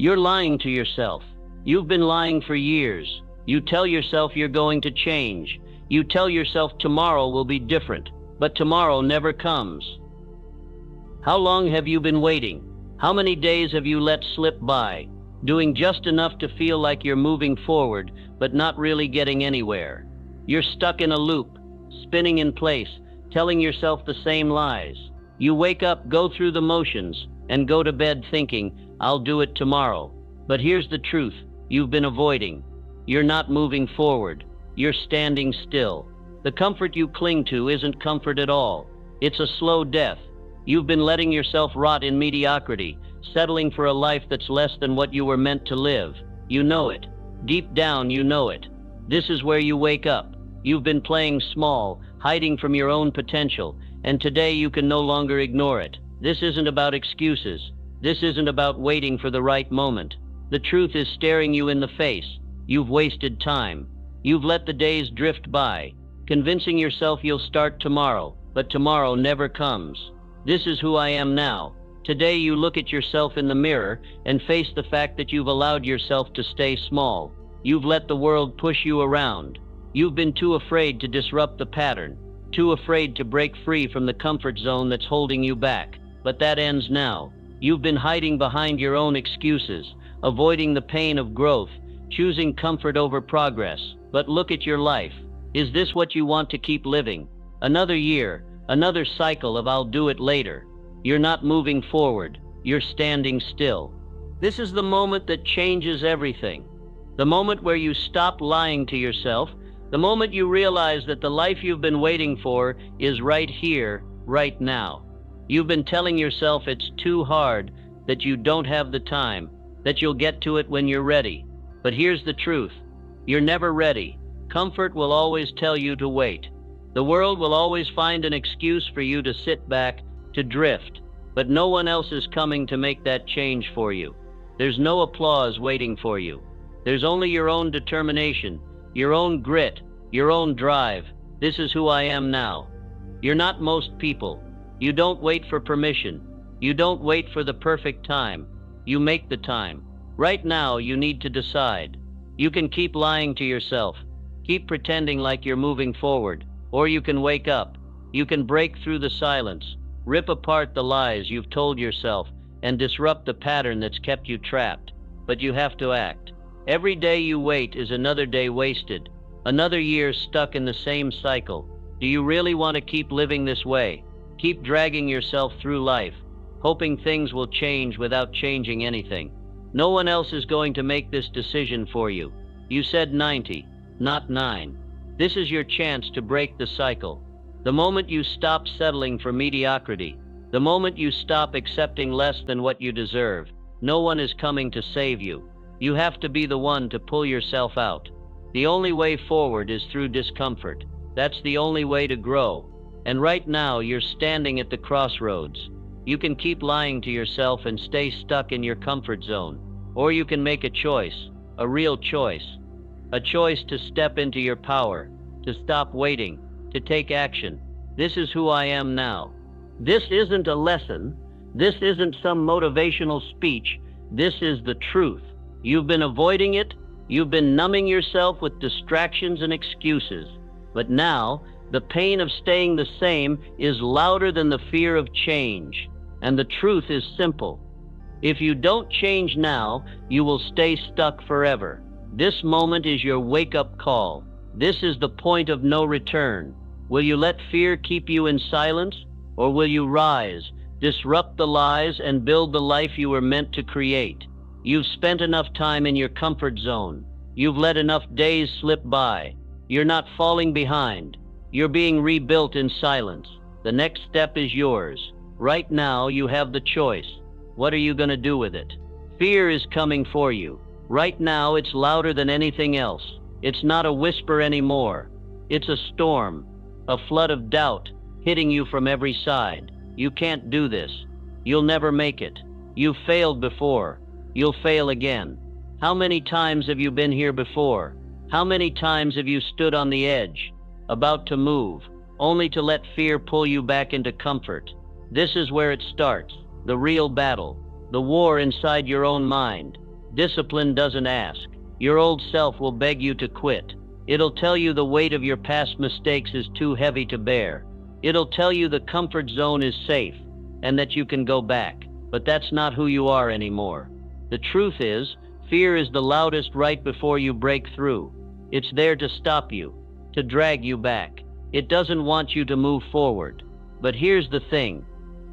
You're lying to yourself. You've been lying for years. You tell yourself you're going to change. You tell yourself tomorrow will be different, but tomorrow never comes. How long have you been waiting? How many days have you let slip by, doing just enough to feel like you're moving forward, but not really getting anywhere? You're stuck in a loop, spinning in place, telling yourself the same lies. You wake up, go through the motions, and go to bed thinking, I'll do it tomorrow. But here's the truth you've been avoiding. You're not moving forward. You're standing still. The comfort you cling to isn't comfort at all. It's a slow death. You've been letting yourself rot in mediocrity, settling for a life that's less than what you were meant to live. You know it. Deep down, you know it. This is where you wake up. You've been playing small, hiding from your own potential, and today you can no longer ignore it. This isn't about excuses. This isn't about waiting for the right moment. The truth is staring you in the face. You've wasted time. You've let the days drift by, convincing yourself you'll start tomorrow, but tomorrow never comes. This is who I am now. Today you look at yourself in the mirror and face the fact that you've allowed yourself to stay small. You've let the world push you around. You've been too afraid to disrupt the pattern, too afraid to break free from the comfort zone that's holding you back. But that ends now. You've been hiding behind your own excuses, avoiding the pain of growth, choosing comfort over progress. But look at your life. Is this what you want to keep living? Another year, another cycle of I'll do it later. You're not moving forward. You're standing still. This is the moment that changes everything. The moment where you stop lying to yourself. The moment you realize that the life you've been waiting for is right here, right now. You've been telling yourself it's too hard, that you don't have the time, that you'll get to it when you're ready. But here's the truth. You're never ready. Comfort will always tell you to wait. The world will always find an excuse for you to sit back, to drift. But no one else is coming to make that change for you. There's no applause waiting for you. There's only your own determination, your own grit, your own drive. This is who I am now. You're not most people. You don't wait for permission. You don't wait for the perfect time. You make the time. Right now, you need to decide. You can keep lying to yourself, keep pretending like you're moving forward, or you can wake up. You can break through the silence, rip apart the lies you've told yourself, and disrupt the pattern that's kept you trapped. But you have to act. Every day you wait is another day wasted, another year stuck in the same cycle. Do you really want to keep living this way? Keep dragging yourself through life, hoping things will change without changing anything. No one else is going to make this decision for you. You said 90, not 9. This is your chance to break the cycle. The moment you stop settling for mediocrity, the moment you stop accepting less than what you deserve, no one is coming to save you. You have to be the one to pull yourself out. The only way forward is through discomfort. That's the only way to grow. And right now, you're standing at the crossroads. You can keep lying to yourself and stay stuck in your comfort zone. Or you can make a choice, a real choice. A choice to step into your power, to stop waiting, to take action. This is who I am now. This isn't a lesson. This isn't some motivational speech. This is the truth. You've been avoiding it. You've been numbing yourself with distractions and excuses. But now, the pain of staying the same is louder than the fear of change. And the truth is simple. If you don't change now, you will stay stuck forever. This moment is your wake-up call. This is the point of no return. Will you let fear keep you in silence? Or will you rise, disrupt the lies, and build the life you were meant to create? You've spent enough time in your comfort zone. You've let enough days slip by. You're not falling behind. You're being rebuilt in silence. The next step is yours. Right now, you have the choice. What are you going to do with it? Fear is coming for you. Right now, it's louder than anything else. It's not a whisper anymore. It's a storm, a flood of doubt hitting you from every side. You can't do this. You'll never make it. You've failed before. You'll fail again. How many times have you been here before? How many times have you stood on the edge, about to move, only to let fear pull you back into comfort? This is where it starts, the real battle, the war inside your own mind. Discipline doesn't ask. Your old self will beg you to quit. It'll tell you the weight of your past mistakes is too heavy to bear. It'll tell you the comfort zone is safe and that you can go back. But that's not who you are anymore. The truth is, fear is the loudest right before you break through. It's there to stop you, to drag you back. It doesn't want you to move forward. But here's the thing.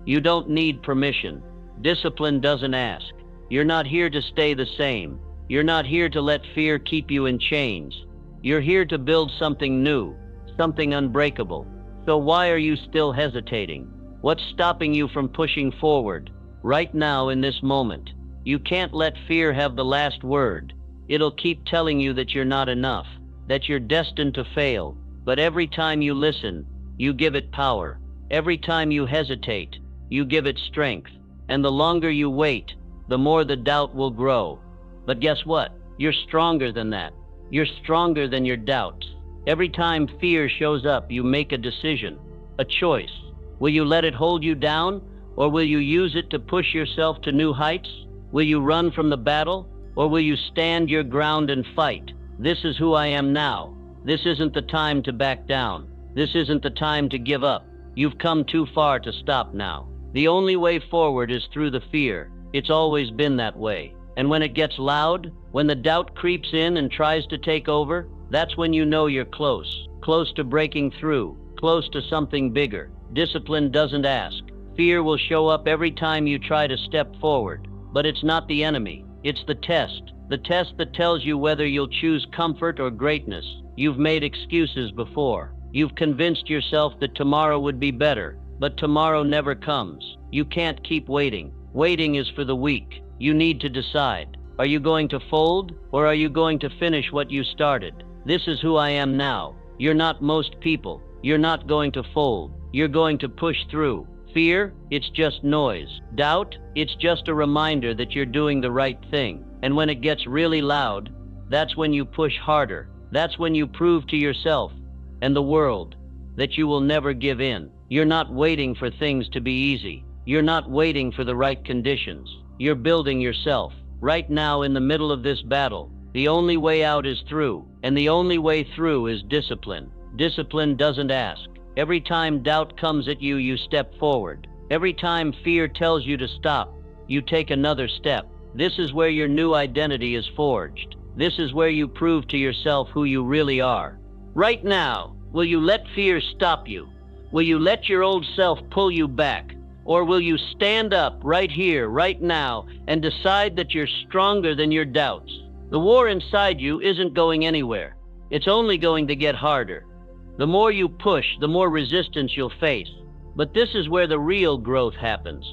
You don't need permission. Discipline doesn't ask. You're not here to stay the same. You're not here to let fear keep you in chains. You're here to build something new, something unbreakable. So why are you still hesitating? What's stopping you from pushing forward? Right now, in this moment, you can't let fear have the last word. It'll keep telling you that you're not enough, that you're destined to fail. But every time you listen, you give it power. Every time you hesitate, you give it strength. And the longer you wait, the more the doubt will grow. But guess what? You're stronger than that. You're stronger than your doubts. Every time fear shows up, you make a decision, a choice. Will you let it hold you down, or will you use it to push yourself to new heights? Will you run from the battle, or will you stand your ground and fight? This is who I am now. This isn't the time to back down. This isn't the time to give up. You've come too far to stop now. The only way forward is through the fear. It's always been that way. And when it gets loud, when the doubt creeps in and tries to take over, that's when you know you're close to breaking through, close to something bigger. Discipline doesn't ask. Fear will show up every time you try to step forward. But it's not the enemy. It's the test that tells you whether you'll choose comfort or greatness. You've made excuses before. You've convinced yourself that tomorrow would be better, but tomorrow never comes. You can't keep waiting. Waiting is for the weak. You need to decide. Are you going to fold, or are you going to finish what you started? This is who I am now. You're not most people. You're not going to fold. You're going to push through. Fear, it's just noise. Doubt, it's just a reminder that you're doing the right thing. And when it gets really loud, that's when you push harder. That's when you prove to yourself and the world that you will never give in. You're not waiting for things to be easy. You're not waiting for the right conditions. You're building yourself. Right now, in the middle of this battle, the only way out is through, and the only way through is discipline. Discipline doesn't ask. Every time doubt comes at you, you step forward. Every time fear tells you to stop, you take another step. This is where your new identity is forged. This is where you prove to yourself who you really are. Right now, will you let fear stop you? Will you let your old self pull you back? Or will you stand up right here, right now, and decide that you're stronger than your doubts? The war inside you isn't going anywhere. It's only going to get harder. The more you push, the more resistance you'll face. But this is where the real growth happens.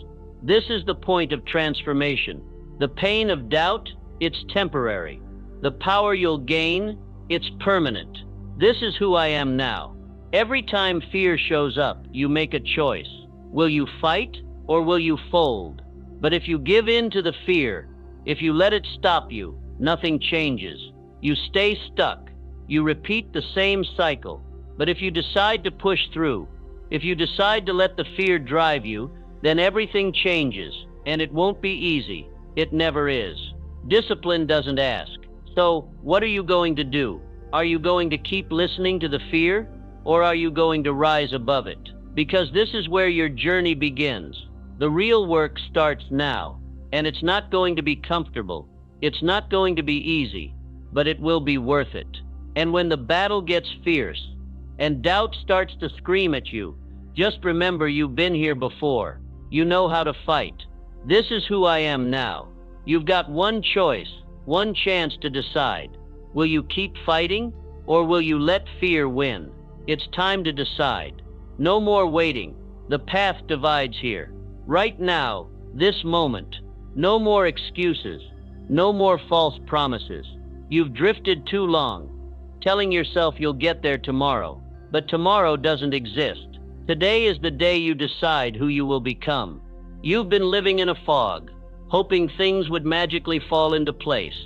This is the point of transformation. The pain of doubt, it's temporary. The power you'll gain, it's permanent. This is who I am now. Every time fear shows up, you make a choice. Will you fight, or will you fold? But if you give in to the fear, if you let it stop you, nothing changes. You stay stuck. You repeat the same cycle. But if you decide to push through, if you decide to let the fear drive you, then everything changes, and it won't be easy. It never is. Discipline doesn't ask. So, what are you going to do? Are you going to keep listening to the fear, or are you going to rise above it? Because this is where your journey begins. The real work starts now, and it's not going to be comfortable. It's not going to be easy, but it will be worth it. And when the battle gets fierce, and doubt starts to scream at you, just remember you've been here before. You know how to fight. This is who I am now. You've got one choice, one chance to decide. Will you keep fighting, or will you let fear win? It's time to decide. No more waiting. The path divides here. Right now, this moment. No more excuses. No more false promises. You've drifted too long, telling yourself you'll get there tomorrow. But tomorrow doesn't exist. Today is the day you decide who you will become. You've been living in a fog, hoping things would magically fall into place.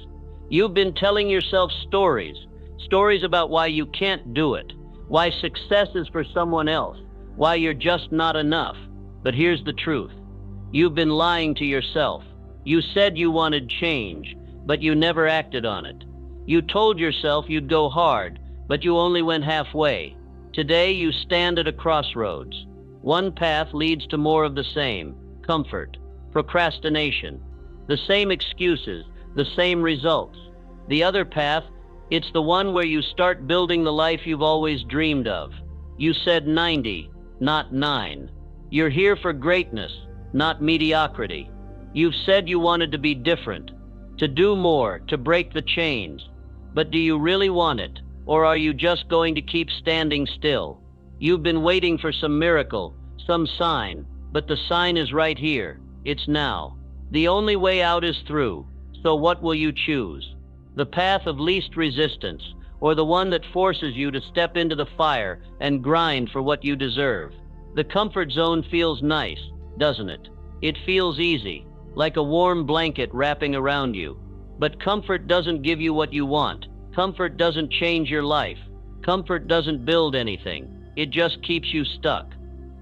You've been telling yourself stories about why you can't do it, why success is for someone else, why you're just not enough. But here's the truth. You've been lying to yourself. You said you wanted change, but you never acted on it. You told yourself you'd go hard, but you only went halfway. Today you stand at a crossroads. One path leads to more of the same: comfort, procrastination, the same excuses, the same results. The other path, it's the one where you start building the life you've always dreamed of. You said 90, not 9. You're here for greatness, not mediocrity. You've said you wanted to be different, to do more, to break the chains. But do you really want it, or are you just going to keep standing still? You've been waiting for some miracle, some sign, but the sign is right here. It's now. The only way out is through. So what will you choose? The path of least resistance, or the one that forces you to step into the fire and grind for what you deserve? The comfort zone feels nice, doesn't it? It feels easy, like a warm blanket wrapping around you. But comfort doesn't give you what you want. Comfort doesn't change your life. Comfort doesn't build anything. It just keeps you stuck.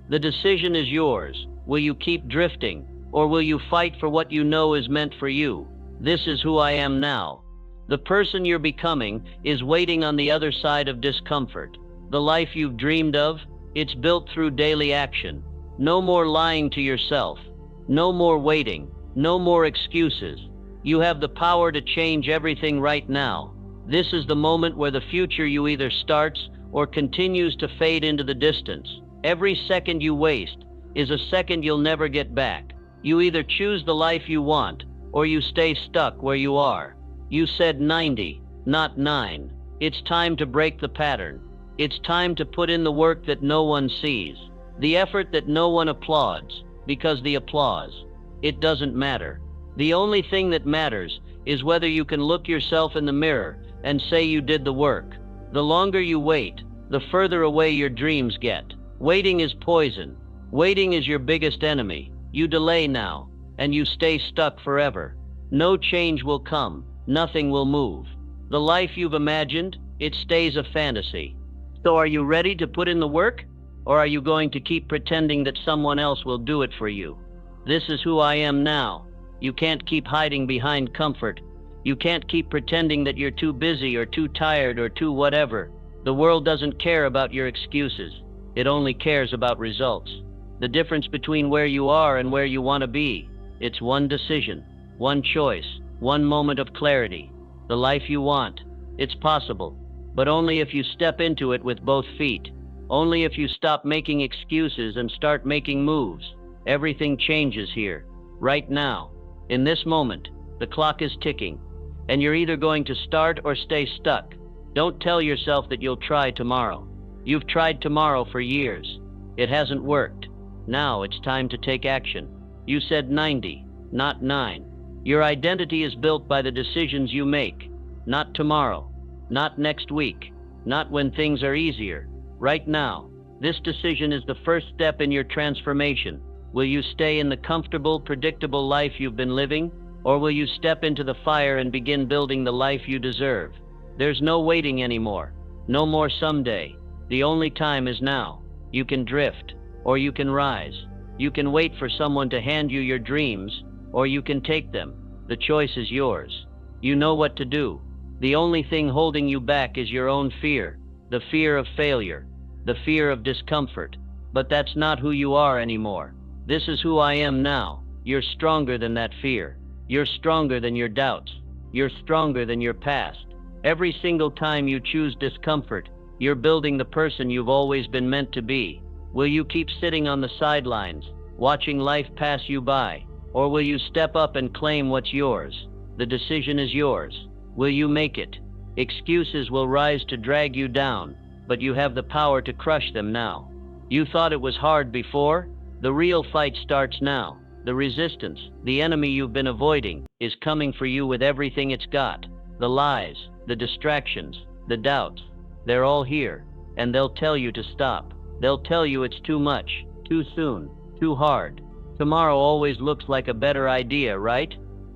The decision is yours. Will you keep drifting, or will you fight for what you know is meant for you? This is who I am now. The person you're becoming is waiting on the other side of discomfort. The life you've dreamed of, it's built through daily action. No more lying to yourself. No more waiting. No more excuses. You have the power to change everything right now. This is the moment where the future you either starts or continues to fade into the distance. Every second you waste is a second you'll never get back. You either choose the life you want, or you stay stuck where you are. You said 90, not 9. It's time to break the pattern. It's time to put in the work that no one sees, the effort that no one applauds, because the applause, it doesn't matter. The only thing that matters is whether you can look yourself in the mirror and say you did the work. The longer you wait, the further away your dreams get. Waiting is poison. Waiting is your biggest enemy. You delay now, and you stay stuck forever. No change will come. Nothing will move. The life you've imagined, it stays a fantasy. So are you ready to put in the work? Or are you going to keep pretending that someone else will do it for you? This is who I am now. You can't keep hiding behind comfort. You can't keep pretending that you're too busy or too tired or too whatever. The world doesn't care about your excuses. It only cares about results. The difference between where you are and where you want to be, it's one decision, one choice, one moment of clarity. The life you want, it's possible, but only if you step into it with both feet. Only if you stop making excuses and start making moves. Everything changes here, right now. In this moment, the clock is ticking, and you're either going to start or stay stuck. Don't tell yourself that you'll try tomorrow. You've tried tomorrow for years. It hasn't worked. Now it's time to take action. You said 90, not 9. Your identity is built by the decisions you make. Not tomorrow, not next week, not when things are easier. Right now, this decision is the first step in your transformation. Will you stay in the comfortable, predictable life you've been living, or will you step into the fire and begin building the life you deserve? There's no waiting anymore. No more someday. The only time is now. You can drift, or you can rise. You can wait for someone to hand you your dreams, or you can take them. The choice is yours. You know what to do. The only thing holding you back is your own fear, the fear of failure, the fear of discomfort. But that's not who you are anymore. This is who I am now. You're stronger than that fear. You're stronger than your doubts. You're stronger than your past. Every single time you choose discomfort, you're building the person you've always been meant to be. Will you keep sitting on the sidelines, watching life pass you by? Or will you step up and claim what's yours? The decision is yours. Will you make it? Excuses will rise to drag you down, but you have the power to crush them now. You thought it was hard before? The real fight starts now. The resistance, the enemy you've been avoiding, is coming for you with everything it's got. The lies, the distractions, the doubts, they're all here, and they'll tell you to stop. They'll tell you it's too much, too soon, too hard. Tomorrow always looks like a better idea, right?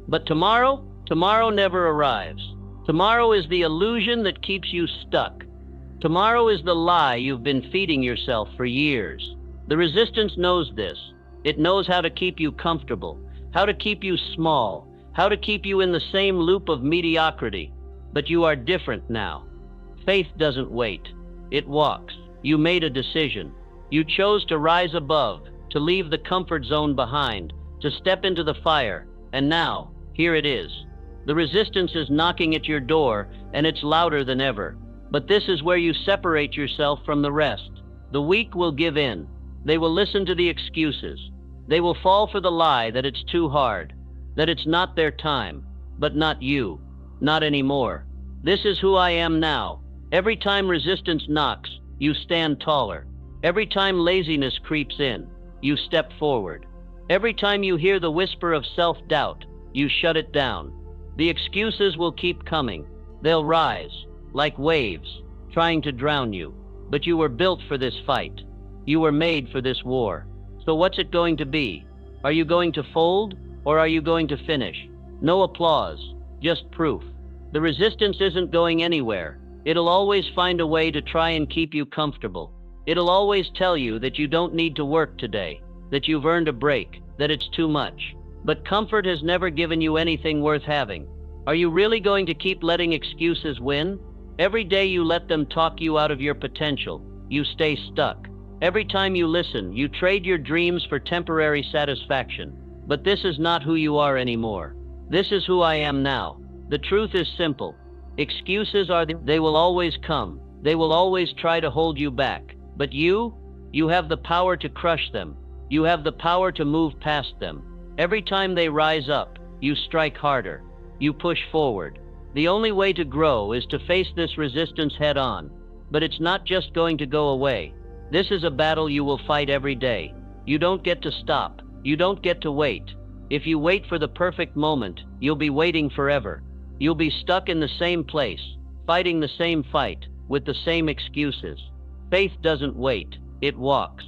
But tomorrow never arrives. Tomorrow is the illusion that keeps you stuck. Tomorrow is the lie you've been feeding yourself for years. The resistance knows this. It knows how to keep you comfortable, how to keep you small, how to keep you in the same loop of mediocrity. But you are different now. Faith doesn't wait. It walks. You made a decision. You chose to rise above, to leave the comfort zone behind, to step into the fire, and now, here it is. The resistance is knocking at your door, and it's louder than ever. But this is where you separate yourself from the rest. The weak will give in. They will listen to the excuses. They will fall for the lie that it's too hard, that it's not their time, but not you, not anymore. This is who I am now. Every time resistance knocks, you stand taller. Every time laziness creeps in, you step forward. Every time you hear the whisper of self-doubt, you shut it down. The excuses will keep coming. They'll rise, like waves, trying to drown you. But you were built for this fight. You were made for this war. So what's it going to be? Are you going to fold, or are you going to finish? No applause, just proof. The resistance isn't going anywhere. It'll always find a way to try and keep you comfortable. It'll always tell you that you don't need to work today, that you've earned a break, that it's too much. But comfort has never given you anything worth having. Are you really going to keep letting excuses win? Every day you let them talk you out of your potential, you stay stuck. Every time you listen, you trade your dreams for temporary satisfaction. But this is not who you are anymore. This is who I am now. The truth is simple. Excuses they will always come. They will always try to hold you back. But you have the power to crush them. You have the power to move past them. Every time they rise up, you strike harder. You push forward. The only way to grow is to face this resistance head on. But it's not just going to go away. This is a battle you will fight every day. You don't get to stop. You don't get to wait. If you wait for the perfect moment, you'll be waiting forever. You'll be stuck in the same place, fighting the same fight, with the same excuses. Faith doesn't wait, it walks.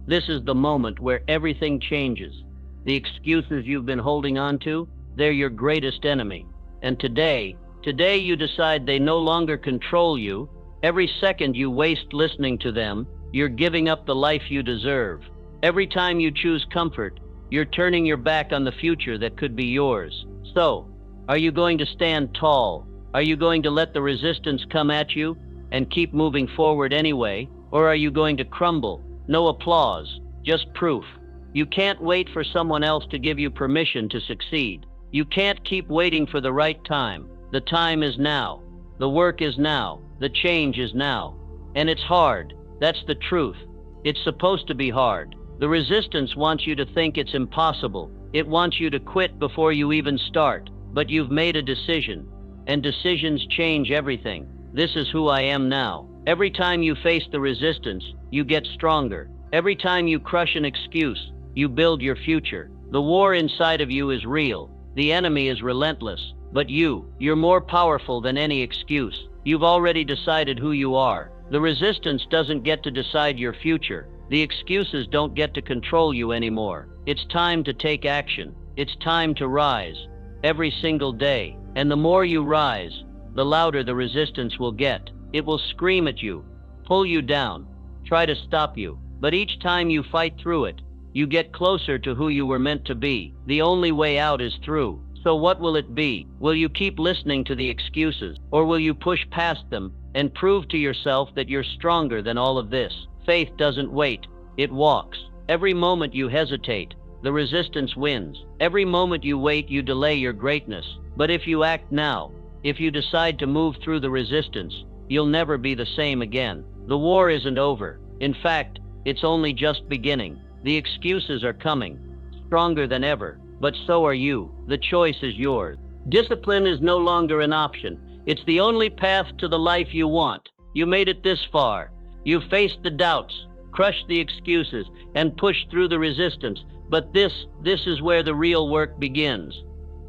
This is the moment where everything changes. The excuses you've been holding on to, they're your greatest enemy. And today you decide they no longer control you. Every second you waste listening to them, you're giving up the life you deserve. Every time you choose comfort, you're turning your back on the future that could be yours. So, are you going to stand tall? Are you going to let the resistance come at you and keep moving forward anyway? Or are you going to crumble? No applause, just proof. You can't wait for someone else to give you permission to succeed. You can't keep waiting for the right time. The time is now. The work is now. The change is now. And it's hard. That's the truth. It's supposed to be hard. The resistance wants you to think it's impossible. It wants you to quit before you even start. But you've made a decision. And decisions change everything. This is who I am now. Every time you face the resistance, you get stronger. Every time you crush an excuse, you build your future. The war inside of you is real. The enemy is relentless. But you're more powerful than any excuse. You've already decided who you are. The resistance doesn't get to decide your future. The excuses don't get to control you anymore. It's time to take action. It's time to rise. Every single day. And the more you rise, the louder the resistance will get. It will scream at you, pull you down, try to stop you. But each time you fight through it, you get closer to who you were meant to be. The only way out is through. So what will it be? Will you keep listening to the excuses, or will you push past them and prove to yourself that you're stronger than all of this? Faith doesn't wait, it walks. Every moment you hesitate, the resistance wins. Every moment you wait, you delay your greatness. But if you act now, if you decide to move through the resistance, you'll never be the same again. The war isn't over. In fact, it's only just beginning. The excuses are coming, stronger than ever, but so are you. The choice is yours. Discipline is no longer an option. It's the only path to the life you want. You made it this far. You've faced the doubts, crushed the excuses, and pushed through the resistance. But this is where the real work begins.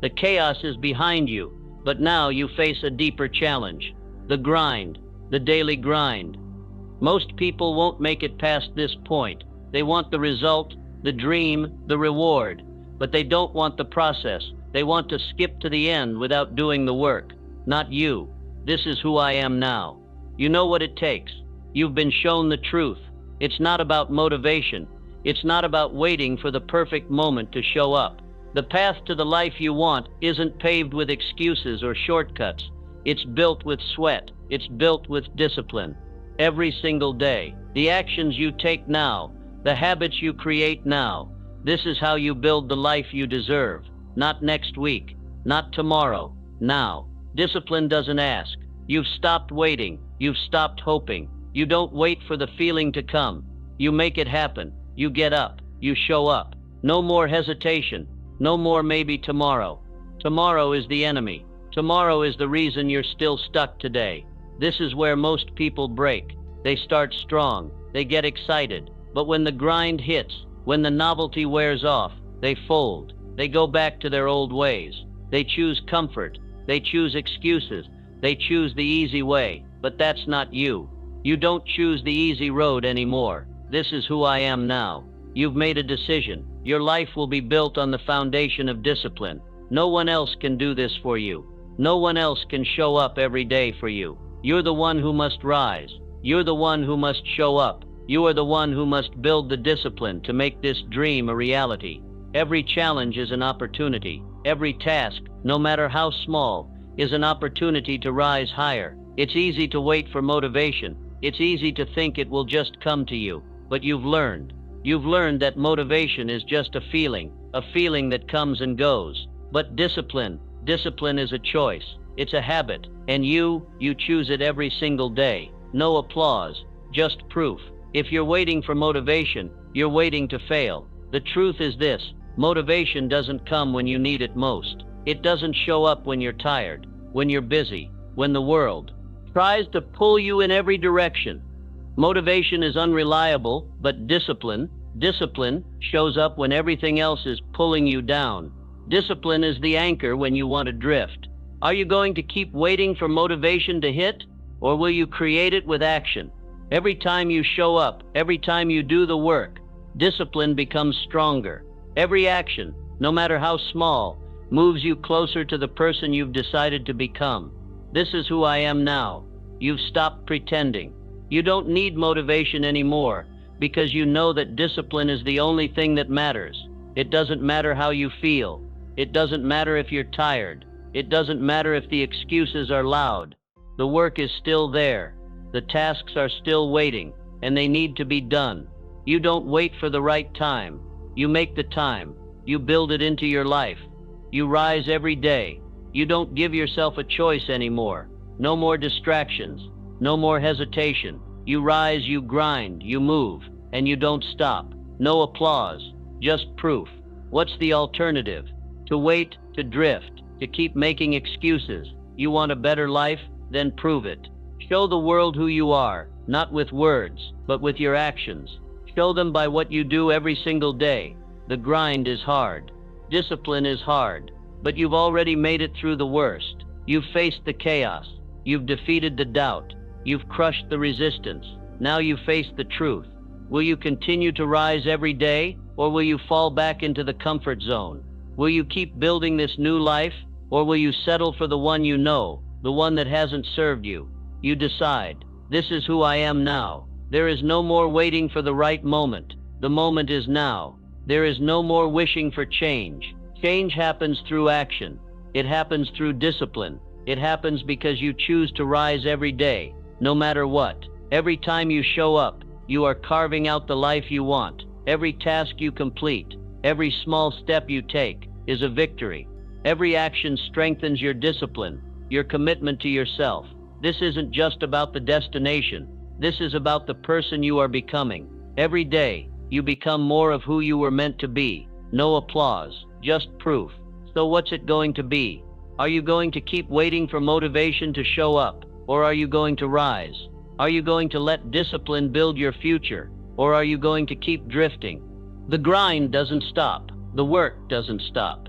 The chaos is behind you, but now you face a deeper challenge. The grind, the daily grind. Most people won't make it past this point. They want the result, the dream, the reward, but they don't want the process. They want to skip to the end without doing the work. Not you. This is who I am now. You know what it takes. You've been shown the truth. It's not about motivation. It's not about waiting for the perfect moment to show up. The path to the life you want isn't paved with excuses or shortcuts. It's built with sweat. It's built with discipline. Every single day. The actions you take now, the habits you create now. This is how you build the life you deserve. Not next week, not tomorrow, now. Discipline doesn't ask. You've stopped waiting. You've stopped hoping. You don't wait for the feeling to come. You make it happen. You get up. You show up. No more hesitation. No more maybe tomorrow. Tomorrow is the enemy. Tomorrow is the reason you're still stuck today. This is where most people break. They start strong. They get excited. But when the grind hits, when the novelty wears off, they fold. They go back to their old ways. They choose comfort. They choose excuses. They choose the easy way. But that's not you. You don't choose the easy road anymore. This is who I am now. You've made a decision. Your life will be built on the foundation of discipline. No one else can do this for you. No one else can show up every day for you. You're the one who must rise. You're the one who must show up. You are the one who must build the discipline to make this dream a reality. Every challenge is an opportunity. Every task, no matter how small, is an opportunity to rise higher. It's easy to wait for motivation. It's easy to think it will just come to you. But you've learned. You've learned that motivation is just a feeling that comes and goes. But discipline is a choice. It's a habit. And you choose it every single day. No applause, just proof. If you're waiting for motivation, you're waiting to fail. The truth is this: motivation doesn't come when you need it most. It doesn't show up when you're tired, when you're busy, when the world tries to pull you in every direction. Motivation is unreliable, but discipline shows up when everything else is pulling you down. Discipline is the anchor when you want to drift. Are you going to keep waiting for motivation to hit, or will you create it with action? Every time you show up, every time you do the work, discipline becomes stronger. Every action, no matter how small, moves you closer to the person you've decided to become. This is who I am now. You've stopped pretending. You don't need motivation anymore because you know that discipline is the only thing that matters. It doesn't matter how you feel. It doesn't matter if you're tired. It doesn't matter if the excuses are loud. The work is still there. The tasks are still waiting, and they need to be done. You don't wait for the right time. You make the time. You build it into your life. You rise every day. You don't give yourself a choice anymore. No more distractions. No more hesitation. You rise, you grind, you move, and you don't stop. No applause, just proof. What's the alternative? To wait, to drift, to keep making excuses. You want a better life? Then prove it. Show the world who you are, not with words, but with your actions. Show them by what you do every single day. The grind is hard. Discipline is hard. But you've already made it through the worst. You've faced the chaos. You've defeated the doubt. You've crushed the resistance. Now you face the truth. Will you continue to rise every day, or will you fall back into the comfort zone? Will you keep building this new life, or will you settle for the one you know, the one that hasn't served you? You decide. This is who I am now. There is no more waiting for the right moment. The moment is now. There is no more wishing for change. Change happens through action. It happens through discipline. It happens because you choose to rise every day, no matter what. Every time you show up, you are carving out the life you want. Every task you complete, every small step you take is a victory. Every action strengthens your discipline, your commitment to yourself. This isn't just about the destination. This is about the person you are becoming. Every day, you become more of who you were meant to be. No applause, just proof. So what's it going to be? Are you going to keep waiting for motivation to show up, or are you going to rise? Are you going to let discipline build your future, or are you going to keep drifting? The grind doesn't stop. The work doesn't stop.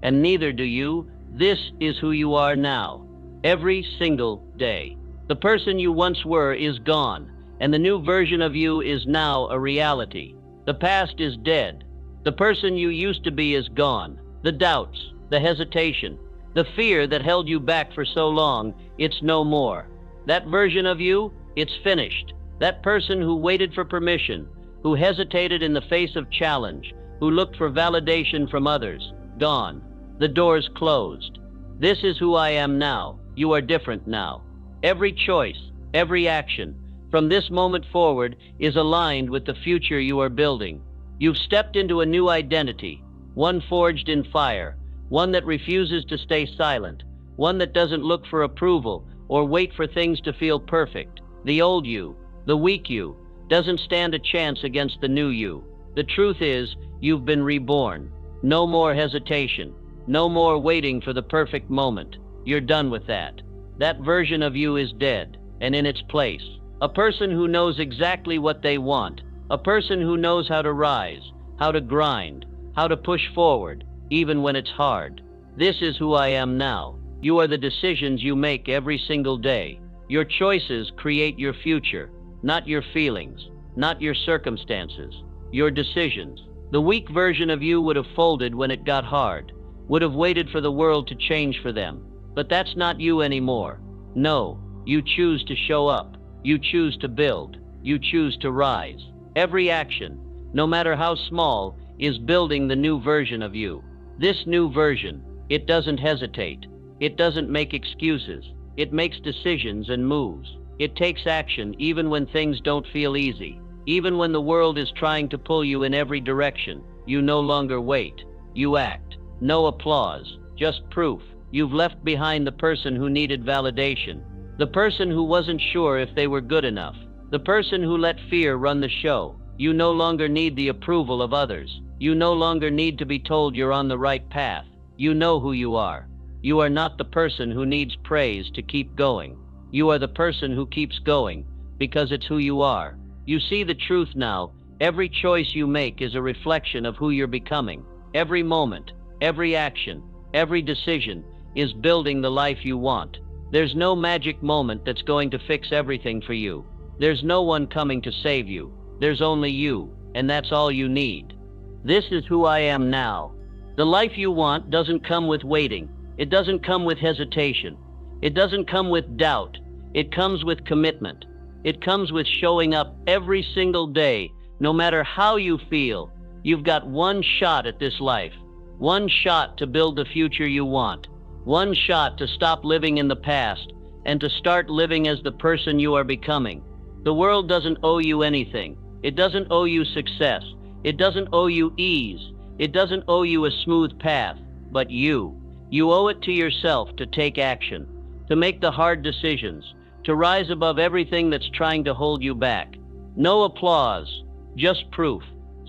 And neither do you. This is who you are now. Every single day. The person you once were is gone, and the new version of you is now a reality. The past is dead. The person you used to be is gone. The doubts, the hesitation, the fear that held you back for so long, it's no more. That version of you, it's finished. That person who waited for permission, who hesitated in the face of challenge, who looked for validation from others, gone. The door's closed. This is who I am now. You are different now. Every choice, every action, from this moment forward, is aligned with the future you are building. You've stepped into a new identity, one forged in fire, one that refuses to stay silent, one that doesn't look for approval or wait for things to feel perfect. The old you, the weak you, doesn't stand a chance against the new you. The truth is, you've been reborn. No more hesitation. No more waiting for the perfect moment. You're done with that. That version of you is dead, and in its place, a person who knows exactly what they want, a person who knows how to rise, how to grind, how to push forward, even when it's hard. This is who I am now. You are the decisions you make every single day. Your choices create your future, not your feelings, not your circumstances, your decisions. The weak version of you would have folded when it got hard, would have waited for the world to change for them. But that's not you anymore. No, you choose to show up. You choose to build. You choose to rise. Every action, no matter how small, is building the new version of you. This new version, it doesn't hesitate. It doesn't make excuses. It makes decisions and moves. It takes action even when things don't feel easy. Even when the world is trying to pull you in every direction, you no longer wait. You act. No applause, just proof. You've left behind the person who needed validation, the person who wasn't sure if they were good enough, the person who let fear run the show. You no longer need the approval of others. You no longer need to be told you're on the right path. You know who you are. You are not the person who needs praise to keep going. You are the person who keeps going because it's who you are. You see the truth now. Every choice you make is a reflection of who you're becoming. Every moment, every action, every decision is building the life you want. There's no magic moment that's going to fix everything for you. There's no one coming to save you. There's only you, and that's all you need. This is who I am now. The life you want doesn't come with waiting. It doesn't come with hesitation. It doesn't come with doubt. It comes with commitment. It comes with showing up every single day, no matter how you feel. You've got one shot at this life. One shot to build the future you want. One shot to stop living in the past and to start living as the person you are becoming. The world doesn't owe you anything. It doesn't owe you success. It doesn't owe you ease. It doesn't owe you a smooth path. But you owe it to yourself to take action, to make the hard decisions, to rise above everything that's trying to hold you back. No applause, just proof.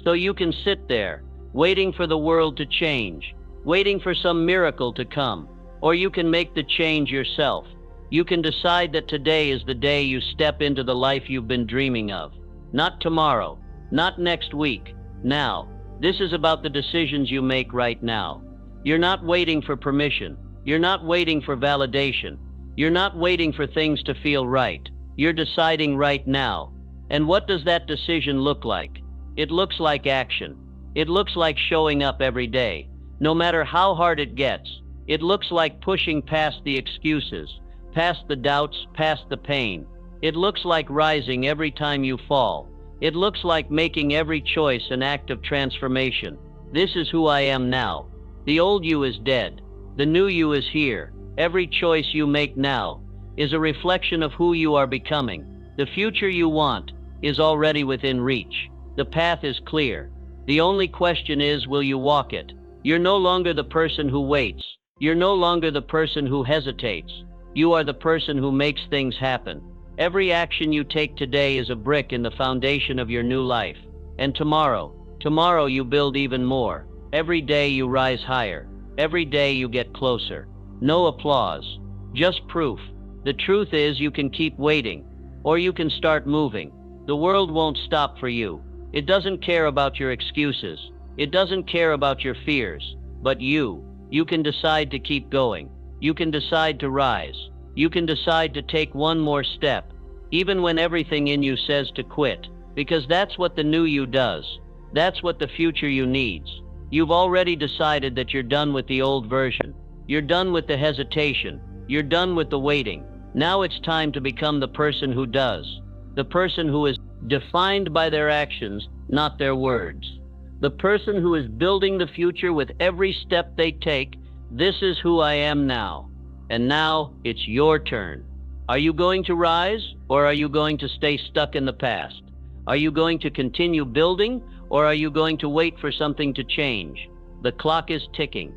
So you can sit there, waiting for the world to change, waiting for some miracle to come. Or you can make the change yourself. You can decide that today is the day you step into the life you've been dreaming of. Not tomorrow, not next week, now. This is about the decisions you make right now. You're not waiting for permission. You're not waiting for validation. You're not waiting for things to feel right. You're deciding right now. And what does that decision look like? It looks like action. It looks like showing up every day, no matter how hard it gets. It looks like pushing past the excuses, past the doubts, past the pain. It looks like rising every time you fall. It looks like making every choice an act of transformation. This is who I am now. The old you is dead. The new you is here. Every choice you make now is a reflection of who you are becoming. The future you want is already within reach. The path is clear. The only question is, will you walk it? You're no longer the person who waits. You're no longer the person who hesitates. You are the person who makes things happen. Every action you take today is a brick in the foundation of your new life. And tomorrow you build even more. Every day you rise higher. Every day you get closer. No applause, just proof. The truth is, you can keep waiting, or you can start moving. The world won't stop for you. It doesn't care about your excuses. It doesn't care about your fears. But you can decide to keep going. You can decide to rise. You can decide to take one more step, even when everything in you says to quit, because that's what the new you does. That's what the future you needs. You've already decided that you're done with the old version. You're done with the hesitation. You're done with the waiting. Now it's time to become the person who does. The person who is defined by their actions, not their words. The person who is building the future with every step they take. This is who I am now. And now it's your turn. Are you going to rise, or are you going to stay stuck in the past? Are you going to continue building, or are you going to wait for something to change? The clock is ticking.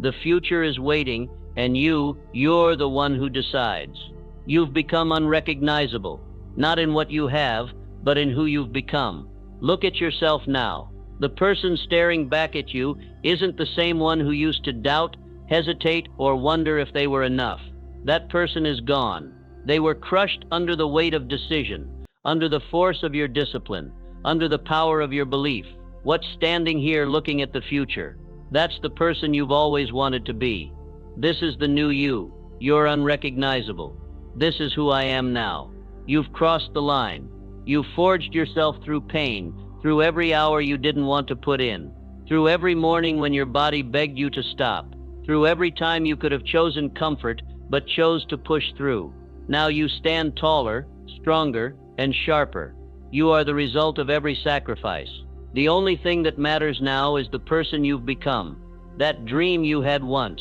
The future is waiting, and you're the one who decides. You've become unrecognizable, not in what you have, but in who you've become. Look at yourself now. The person staring back at you isn't the same one who used to doubt, hesitate, or wonder if they were enough. That person is gone. They were crushed under the weight of decision, under the force of your discipline, under the power of your belief. What's standing here looking at the future? That's the person you've always wanted to be. This is the new you. You're unrecognizable. This is who I am now. You've crossed the line. You've forged yourself through pain, through every hour you didn't want to put in, through every morning when your body begged you to stop, through every time you could have chosen comfort but chose to push through. Now you stand taller, stronger, and sharper. You are the result of every sacrifice. The only thing that matters now is the person you've become, that dream you had once.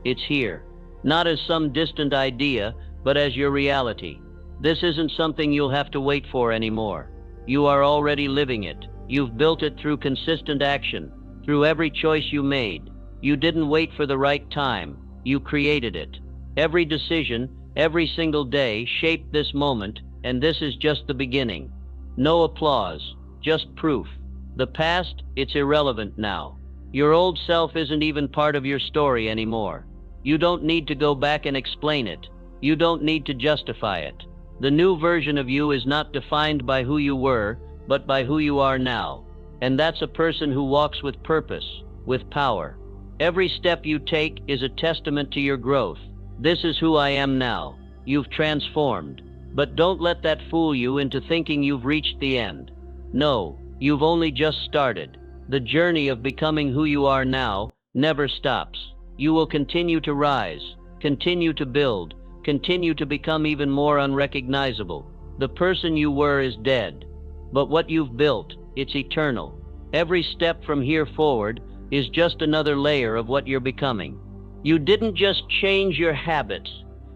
It's here, not as some distant idea, but as your reality. This isn't something you'll have to wait for anymore. You are already living it. You've built it through consistent action, through every choice you made. You didn't wait for the right time. You created it. Every decision, every single day shaped this moment, and this is just the beginning. No applause, just proof. The past, it's irrelevant now. Your old self isn't even part of your story anymore. You don't need to go back and explain it. You don't need to justify it. The new version of you is not defined by who you were, but by who you are now. And that's a person who walks with purpose, with power. Every step you take is a testament to your growth. This is who I am now. You've transformed. But don't let that fool you into thinking you've reached the end. No, you've only just started. The journey of becoming who you are now never stops. You will continue to rise, continue to build, continue to become even more unrecognizable. The person you were is dead, but what you've built, it's eternal. Every step from here forward is just another layer of what you're becoming. You didn't just change your habits.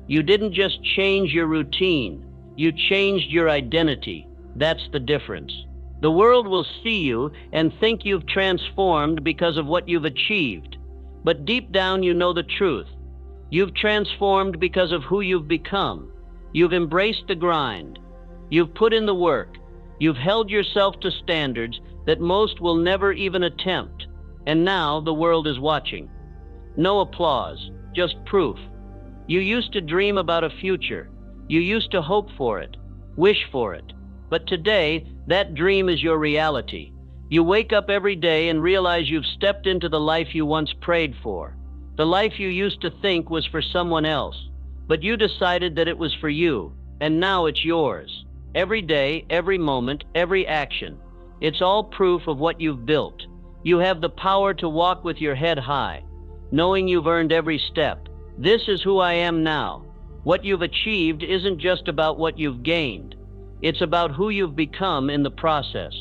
You didn't just change your routine. You changed your identity. That's the difference. The world will see you and think you've transformed because of what you've achieved. But deep down you know the truth. You've transformed because of who you've become. You've embraced the grind. You've put in the work. You've held yourself to standards that most will never even attempt. And now the world is watching. No applause, just proof. You used to dream about a future. You used to hope for it, wish for it. But today, that dream is your reality. You wake up every day and realize you've stepped into the life you once prayed for. The life you used to think was for someone else. But you decided that it was for you, and now it's yours. Every day, every moment, every action. It's all proof of what you've built. You have the power to walk with your head high, knowing you've earned every step. This is who I am now. What you've achieved isn't just about what you've gained. It's about who you've become in the process.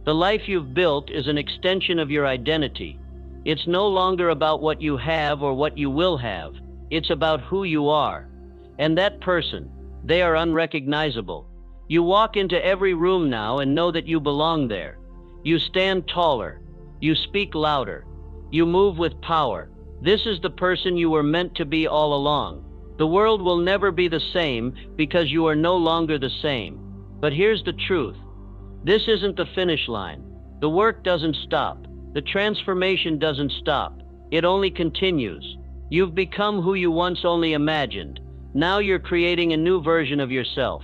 The life you've built is an extension of your identity. It's no longer about what you have or what you will have. It's about who you are. And that person, they are unrecognizable. You walk into every room now and know that you belong there. You stand taller. You speak louder. You move with power. This is the person you were meant to be all along. The world will never be the same because you are no longer the same. But here's the truth. This isn't the finish line. The work doesn't stop. The transformation doesn't stop. It only continues. You've become who you once only imagined. Now you're creating a new version of yourself.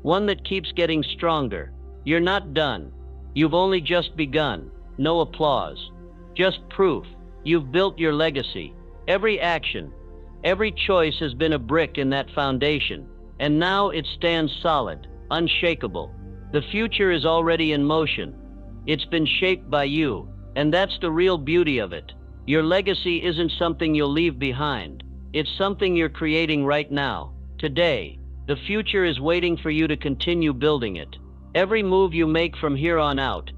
One that keeps getting stronger. You're not done. You've only just begun. No applause. Just proof. You've built your legacy. Every action, every choice has been a brick in that foundation. And now it stands solid, unshakable. The future is already in motion. It's been shaped by you, and that's the real beauty of it. Your legacy isn't something you'll leave behind. It's something you're creating right now, today. The future is waiting for you to continue building it. Every move you make from here on out,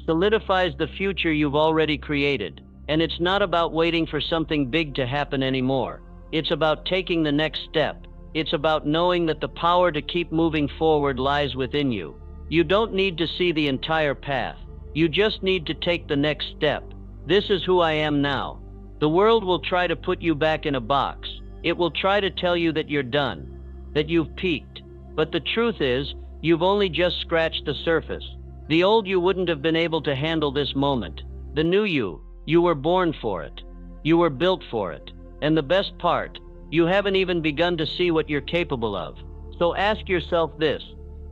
solidifies the future you've already created. And it's not about waiting for something big to happen anymore. It's about taking the next step. It's about knowing that the power to keep moving forward lies within you. You don't need to see the entire path. You just need to take the next step. This is who I am now. The world will try to put you back in a box. It will try to tell you that you're done, that you've peaked. But the truth is, you've only just scratched the surface. The old you wouldn't have been able to handle this moment. The new you were born for it. You were built for it. And the best part, you haven't even begun to see what you're capable of. So ask yourself this: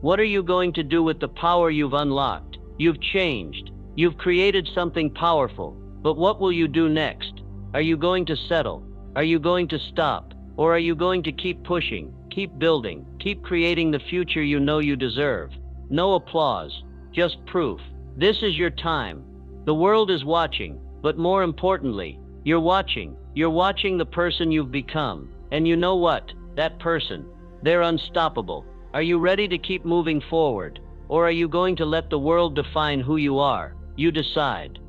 what are you going to do with the power you've unlocked? You've changed. You've created something powerful. But what will you do next? Are you going to settle? Are you going to stop? Or are you going to keep pushing, keep building, keep creating the future you know you deserve? No applause, just proof. This is your time. The world is watching, but more importantly, you're watching. You're watching the person you've become. And you know what? That person, they're unstoppable. Are you ready to keep moving forward? Or are you going to let the world define who you are? You decide.